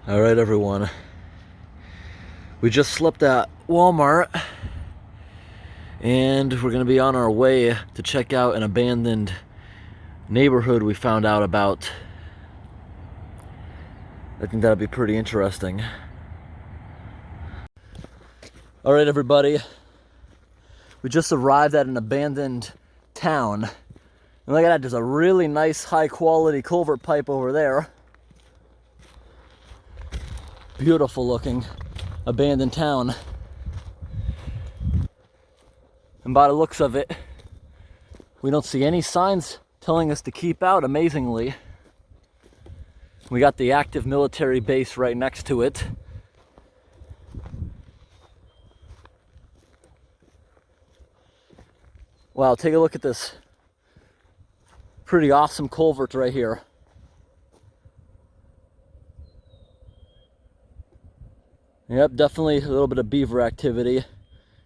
All right, everyone. We just slept at Walmart and we're gonna be on our way to check out an abandoned neighborhood we found out about. I think that'll be pretty interesting. All right, everybody. We just arrived at an abandoned town. And look at that, there's a really nice high quality culvert pipe over there. Beautiful looking abandoned town. And by the looks of it, we don't see any signs telling us to keep out, amazingly. We got the active military base right next to it. Wow, take a look at this pretty awesome culvert right here. Yep, definitely a little bit of beaver activity.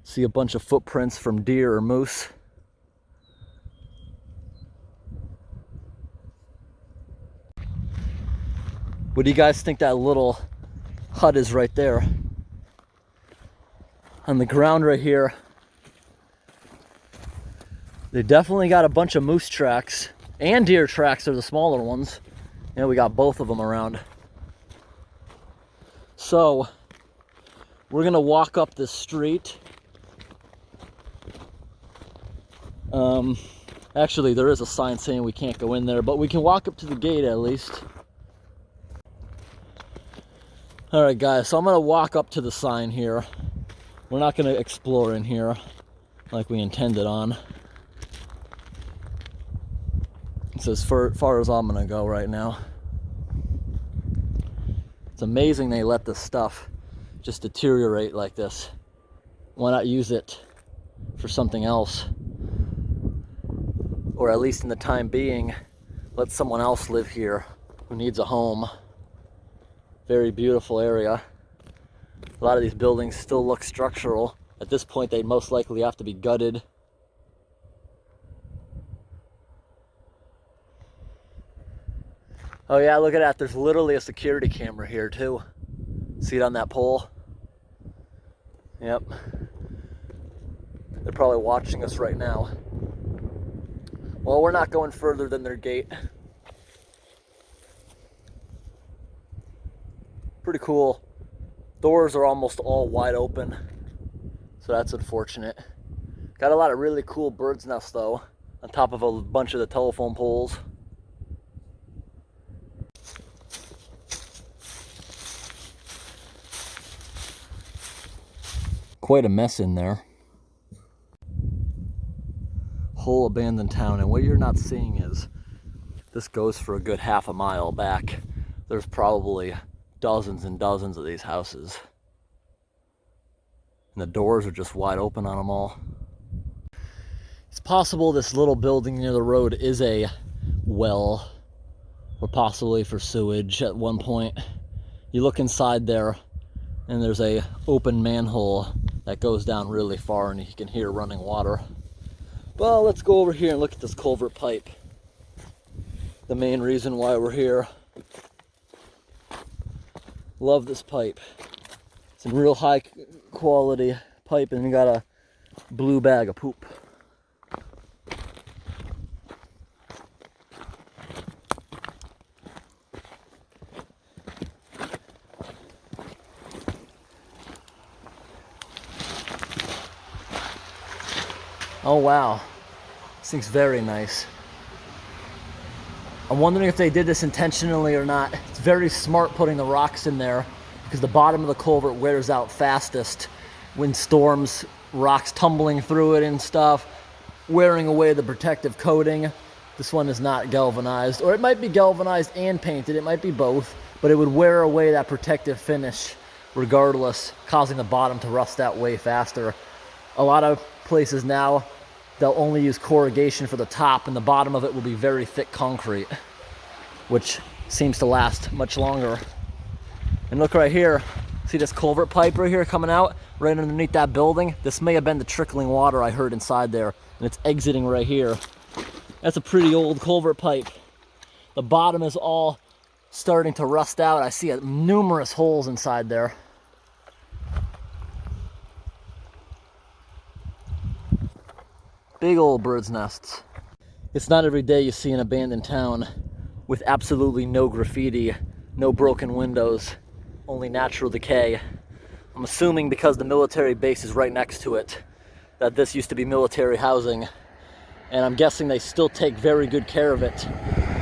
See a bunch of footprints from deer or moose. What do you guys think that little hut is right there? On the ground right here, they definitely got a bunch of moose tracks and deer tracks. Are the smaller ones. Yeah, we got both of them around. So we're gonna walk up this street. Actually, there is a sign saying we can't go in there, but we can walk up to the gate at least. All right, guys, so I'm gonna walk up to the sign here. We're not gonna explore in here like we intended on. It's as far as I'm gonna go right now. It's amazing they let this stuff just deteriorate like this. Why not use it for something else? Or at least in the time being, let someone else live here who needs a home. Very beautiful area. A lot of these buildings still look structural. At this point, they'd most likely have to be gutted. Oh yeah, look at that. There's literally a security camera here too. See it on that pole? Yep. They're probably watching us right now. Well, we're not going further than their gate. Pretty cool. Doors are almost all wide open, so that's unfortunate. Got a lot of really cool bird's nests though, on top of a bunch of the telephone poles. Quite a mess in there. Whole abandoned town, and what you're not seeing is this goes for a good half a mile back. There's probably dozens and dozens of these houses, and the doors are just wide open on them all. It's possible this little building near the road is a well, or possibly for sewage at one point. You look inside there and there's a open manhole that goes down really far and you can hear running water. Well, let's go over here and look at this culvert pipe. The main reason why we're here. Love this pipe. It's a real high quality pipe, and you got a blue bag of poop. Oh wow, this thing's very nice. I'm wondering if they did this intentionally or not. It's very smart putting the rocks in there because the bottom of the culvert wears out fastest when storms, rocks tumbling through it and stuff, wearing away the protective coating. This one is not galvanized, or it might be galvanized and painted. It might be both, but it would wear away that protective finish regardless, causing the bottom to rust out way faster. A lot of places now, they'll only use corrugation for the top, and the bottom of it will be very thick concrete, which seems to last much longer. And look right here, see this culvert pipe right here coming out right underneath that building? This may have been the trickling water I heard inside there, and it's exiting right here. That's a pretty old culvert pipe. The bottom is all starting to rust out. I see numerous holes inside there. Big old bird's nests. It's not every day you see an abandoned town with absolutely no graffiti, no broken windows, only natural decay. I'm assuming because the military base is right next to it, that this used to be military housing. And I'm guessing they still take very good care of it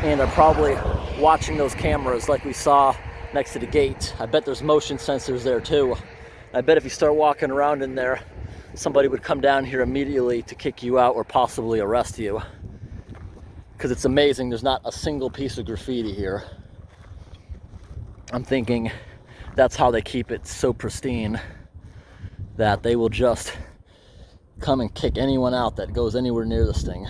and are probably watching those cameras like we saw next to the gate. I bet there's motion sensors there too. I bet if you start walking around in there, somebody would come down here immediately to kick you out or possibly arrest you. Because it's amazing, there's not a single piece of graffiti here. I'm thinking that's how they keep it so pristine, that they will just come and kick anyone out that goes anywhere near this thing,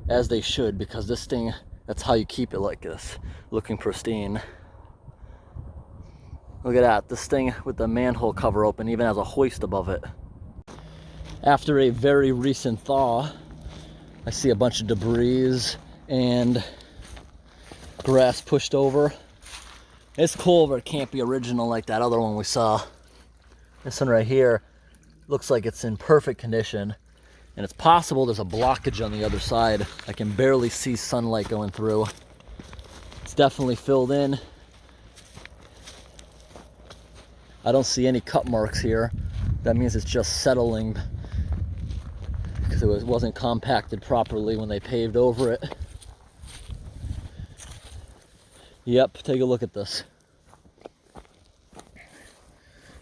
as they should, because this thing, that's how you keep it like this, looking pristine. Look at that, this thing with the manhole cover open even has a hoist above it. After a very recent thaw, I see a bunch of debris and grass pushed over. This culvert can't be original like that other one we saw. This one right here looks like it's in perfect condition, and it's possible there's a blockage on the other side. I can barely see sunlight going through. It's definitely filled in. I don't see any cut marks here. That means it's just settling because it wasn't compacted properly when they paved over it. Yep, take a look at this.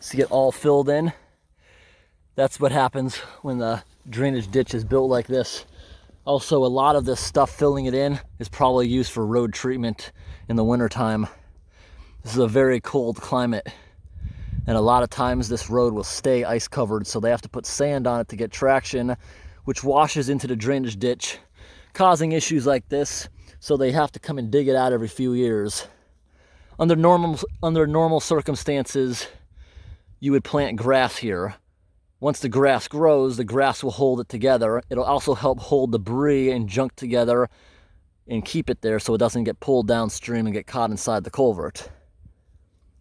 See it all filled in? That's what happens when the drainage ditch is built like this. Also, a lot of this stuff filling it in is probably used for road treatment in the wintertime. This is a very cold climate, and a lot of times this road will stay ice covered, so they have to put sand on it to get traction, which washes into the drainage ditch, causing issues like this. So they have to come and dig it out every few years. Under normal circumstances, you would plant grass here. Once the grass grows, the grass will hold it together. It'll also help hold debris and junk together and keep it there so it doesn't get pulled downstream and get caught inside the culvert.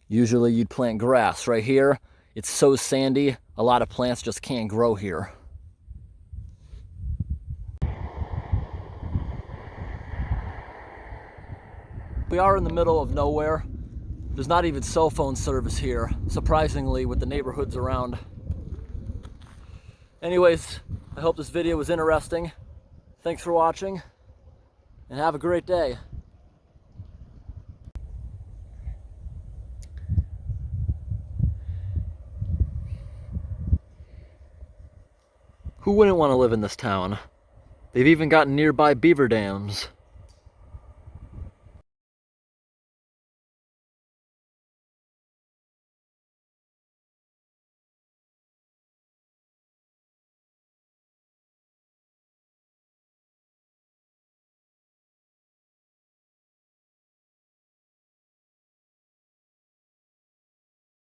Usually you'd plant grass. Right here, it's so sandy, a lot of plants just can't grow here. We are in the middle of nowhere. There's not even cell phone service here, surprisingly, with the neighborhoods around. Anyways, I hope this video was interesting. Thanks for watching, and have a great day. Who wouldn't want to live in this town? They've even got nearby beaver dams.